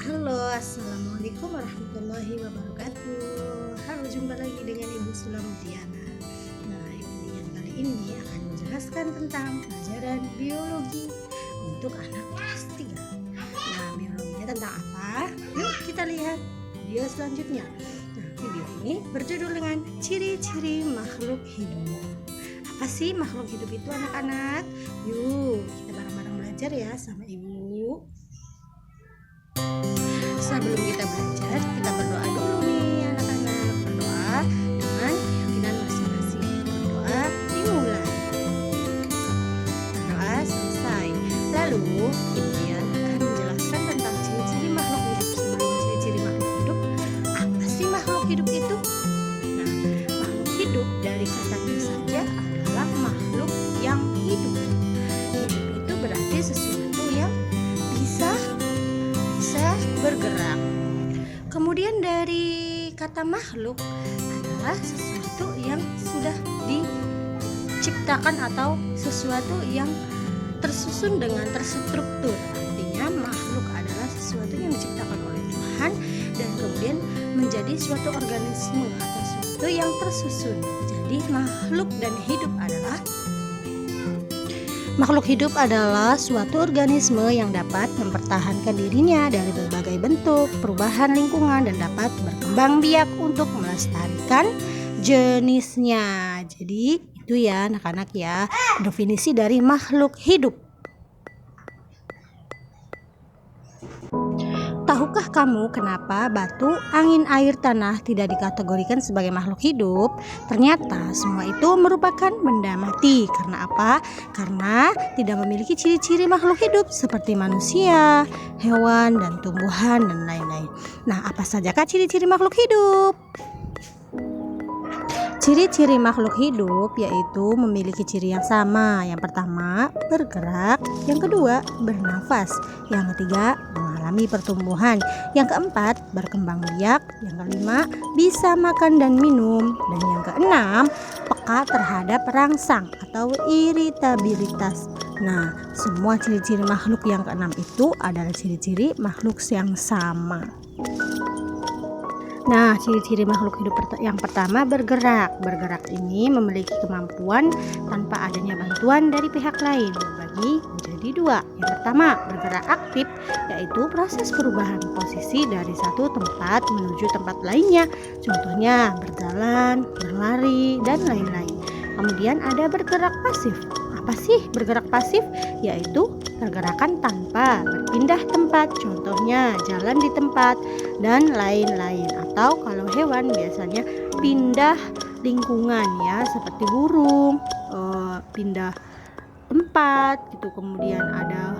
Halo, assalamualaikum warahmatullahi wabarakatuh. Halo, jumpa lagi dengan Ibu Sulamutiana. Nah, Ibu Dian kali ini akan menjelaskan tentang pelajaran biologi untuk anak kelas 3. Nah, biologinya tentang apa? Yuk kita lihat video selanjutnya. Nah, video ini berjudul dengan ciri-ciri makhluk hidup. Apa sih makhluk hidup itu, anak-anak? Yuk kita bareng-bareng belajar ya sama Ibu. Sebelum kita belajar, kita berdoa dulu nih anak-anak. Berdoa dengan keyakinan masing-masing. Berdoa dimulai. Berdoa selesai. Lalu Ibu Dian akan menjelaskan tentang ciri-ciri makhluk hidup. Sebelum ciri-ciri makhluk hidup, apa sih makhluk hidup itu? Nah, makhluk hidup dari katanya saja adalah makhluk yang hidup. Hidup itu berarti sesuatu yang bisa bergerak. Kemudian dari kata makhluk adalah sesuatu yang sudah diciptakan atau sesuatu yang tersusun dengan terstruktur. Artinya makhluk adalah sesuatu yang diciptakan oleh Tuhan dan kemudian menjadi suatu organisme atau sesuatu yang tersusun. Jadi makhluk hidup adalah suatu organisme yang dapat mempertahankan dirinya dari berbagai bentuk perubahan lingkungan dan dapat berkembang biak untuk melestarikan jenisnya. Jadi itu ya anak-anak ya, definisi dari makhluk hidup. Tahukah kamu kenapa batu, angin, air, tanah tidak dikategorikan sebagai makhluk hidup? Ternyata semua itu merupakan benda mati. Karena apa? Karena tidak memiliki ciri-ciri makhluk hidup seperti manusia, hewan, dan tumbuhan, dan lain-lain. Nah, apa sajakah ciri-ciri makhluk hidup? Ciri-ciri makhluk hidup yaitu memiliki ciri yang sama. Yang pertama, bergerak. Yang kedua, bernafas. Yang ketiga, mengalami pertumbuhan. Yang keempat, berkembang biak. Yang kelima, bisa makan dan minum. Dan yang keenam, peka terhadap rangsang atau iritabilitas. Nah, semua ciri-ciri makhluk yang keenam itu adalah ciri-ciri makhluk yang sama. Nah, ciri-ciri makhluk hidup yang pertama, bergerak. Bergerak ini memiliki kemampuan tanpa adanya bantuan dari pihak lain, dibagi menjadi dua. Yang pertama, bergerak aktif, yaitu proses perubahan posisi dari satu tempat menuju tempat lainnya. Contohnya berjalan, berlari, dan lain-lain. Kemudian ada bergerak pasif. Apa sih bergerak pasif? Yaitu pergerakan tanpa berpindah tempat, contohnya jalan di tempat dan lain-lain. Atau kalau hewan biasanya pindah lingkungan ya, seperti burung pindah tempat gitu. Kemudian ada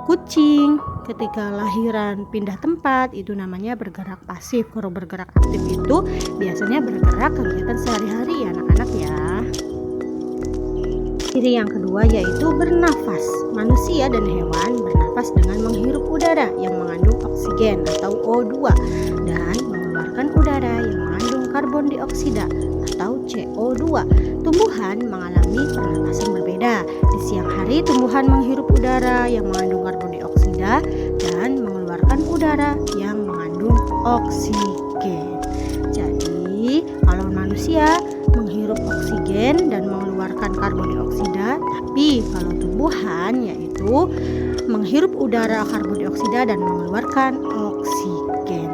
kucing ketika lahiran pindah tempat, itu namanya bergerak pasif. Kalau bergerak aktif itu biasanya bergerak kegiatan sehari-hari ya anak-anak ya. Ciri yang kedua yaitu bernafas. Manusia dan hewan bernafas dengan menghirup udara yang mengandung oksigen atau O2 dan mengeluarkan udara yang mengandung karbon dioksida atau CO2. Tumbuhan mengalami pernapasan berbeda. Di siang hari tumbuhan menghirup udara yang mengandung karbon dioksida dan mengeluarkan udara yang mengandung oksigen. Jadi, kalau manusia menghirup oksigen dan mengeluarkan karbon dioksida, tapi kalau tumbuhan yaitu menghirup udara karbon dioksida dan mengeluarkan oksigen.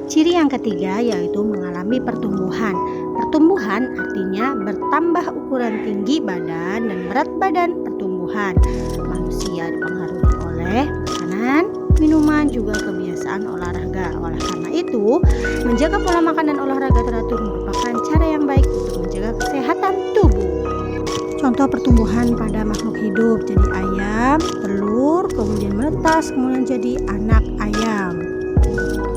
Ciri yang ketiga yaitu mengalami pertumbuhan. Pertumbuhan artinya bertambah ukuran tinggi badan dan berat badan. Pertumbuhan manusia dipengaruhi oleh makanan, minuman, juga kebiasaan olahraga. Oleh karena itu, menjaga pola makan dan olahraga teratur merupakan cara yang baik untuk menjaga kesehatan tubuh. Contoh pertumbuhan pada makhluk hidup, jadi ayam, telur, kemudian menetas, kemudian jadi anak ayam.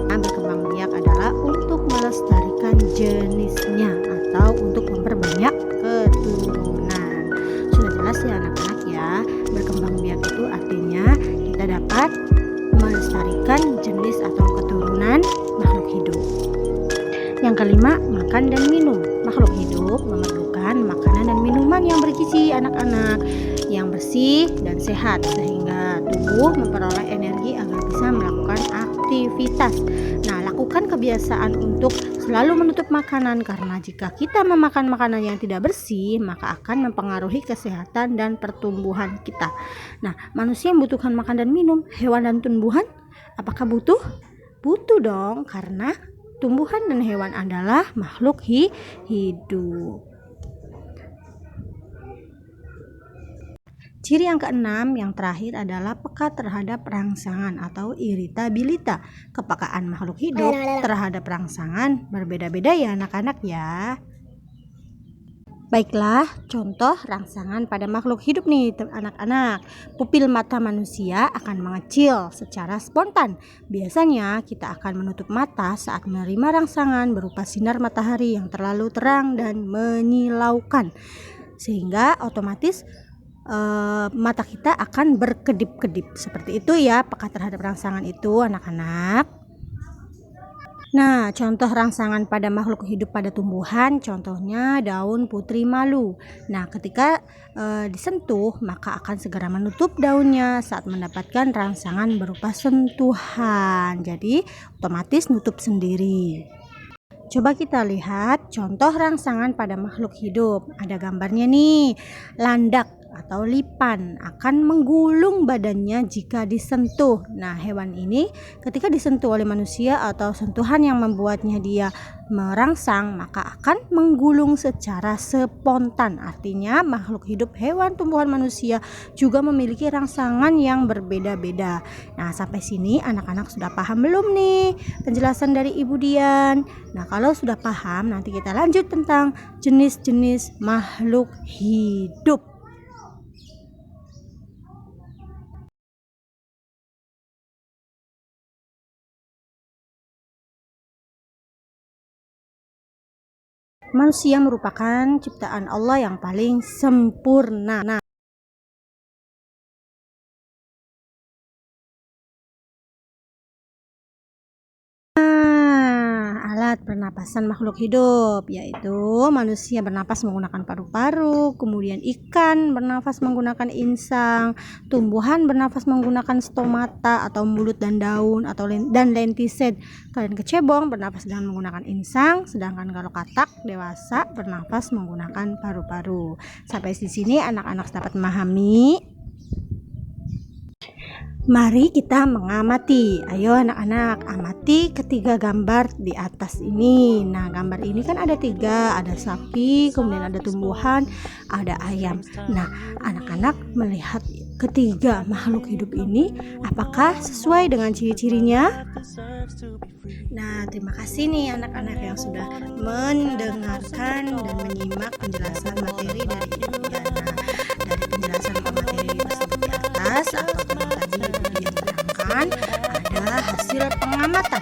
Nah, berkembang biak adalah untuk melestarikan jenisnya atau untuk memperbanyak keturunan. Sudah jelas ya anak-anak ya, berkembang biak itu artinya kita dapat melestarikan jenis atau keturunan makhluk hidup. Yang kelima, makan dan minum. Makhluk hidup memerlukan makanan dan minuman yang bergizi anak-anak, yang bersih dan sehat sehingga tubuh memperoleh energi agar bisa melakukan aktivitas. Nah, lakukan kebiasaan untuk selalu menutup makanan karena jika kita memakan makanan yang tidak bersih maka akan mempengaruhi kesehatan dan pertumbuhan kita. Nah, manusia membutuhkan makan dan minum. Hewan dan tumbuhan apakah butuh? Butuh dong, karena tumbuhan dan hewan adalah makhluk hidup. Ciri yang keenam, yang terakhir adalah peka terhadap rangsangan atau iritabilitas. Kepekaan makhluk hidup terhadap rangsangan berbeda-beda ya anak-anak ya. Baiklah, contoh rangsangan pada makhluk hidup nih anak-anak. Pupil mata manusia akan mengecil secara spontan. Biasanya kita akan menutup mata saat menerima rangsangan berupa sinar matahari yang terlalu terang dan menyilaukan. Sehingga otomatis mata kita akan berkedip-kedip. Seperti itu ya, peka terhadap rangsangan itu anak-anak. Nah, contoh rangsangan pada makhluk hidup pada tumbuhan, contohnya daun putri malu. Nah, ketika disentuh, maka akan segera menutup daunnya saat mendapatkan rangsangan berupa sentuhan. Jadi, otomatis nutup sendiri. Coba kita lihat contoh rangsangan pada makhluk hidup. Ada gambarnya nih, landak atau lipan akan menggulung badannya jika disentuh. Nah, hewan ini ketika disentuh oleh manusia atau sentuhan yang membuatnya dia merangsang, maka akan menggulung secara spontan. Artinya makhluk hidup, hewan, tumbuhan, manusia juga memiliki rangsangan yang berbeda-beda. Nah, sampai sini anak-anak sudah paham belum nih penjelasan dari Ibu Dian? Nah, kalau sudah paham, nanti kita lanjut tentang jenis-jenis makhluk hidup. Manusia merupakan ciptaan Allah yang paling sempurna. Nah, alat pernapasan makhluk hidup yaitu manusia bernapas menggunakan paru-paru, kemudian ikan bernafas menggunakan insang, tumbuhan bernafas menggunakan stomata atau mulut dan daun dan lentised. Kalian kecebong bernafas dengan menggunakan insang, sedangkan kalau katak dewasa bernafas menggunakan paru-paru. Sampai di sini anak-anak dapat memahami. Mari kita mengamati. Ayo anak-anak, amati ketiga gambar di atas ini. Nah, gambar ini kan ada 3, ada sapi, kemudian ada tumbuhan, ada ayam. Nah, anak-anak melihat ketiga makhluk hidup ini, apakah sesuai dengan ciri-cirinya? Nah, terima kasih nih anak-anak yang sudah mendengarkan dan menyimak penjelasan materi dari Ibu Diana. Dari penjelasan materi tersebut di atas atau tadi Ibu Dian terangkan, ada hasil pengamatan.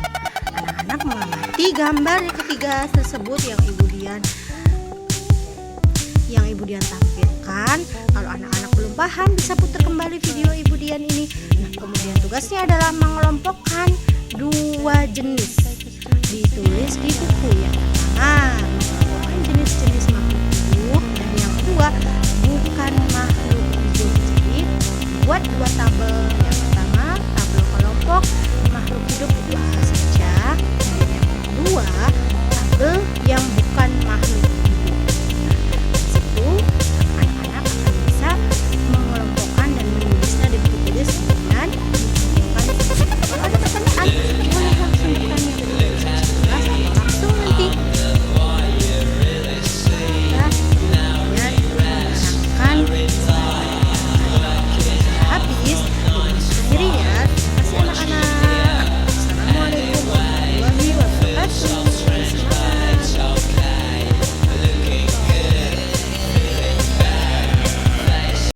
Anak-anak mengamati gambar ketiga tersebut yang Ibu Dian tampilkan. Kalau anak-anak belum paham, bisa putar kembali video Ibu Dian ini. Nah, kemudian tugasnya adalah mengelompokkan 2 jenis, ditulis di buku. Yang pertama, mengelompokkan jenis-jenis makhluk hidup, dan yang kedua, bukan makhluk hidup. Jadi buat 2 tahun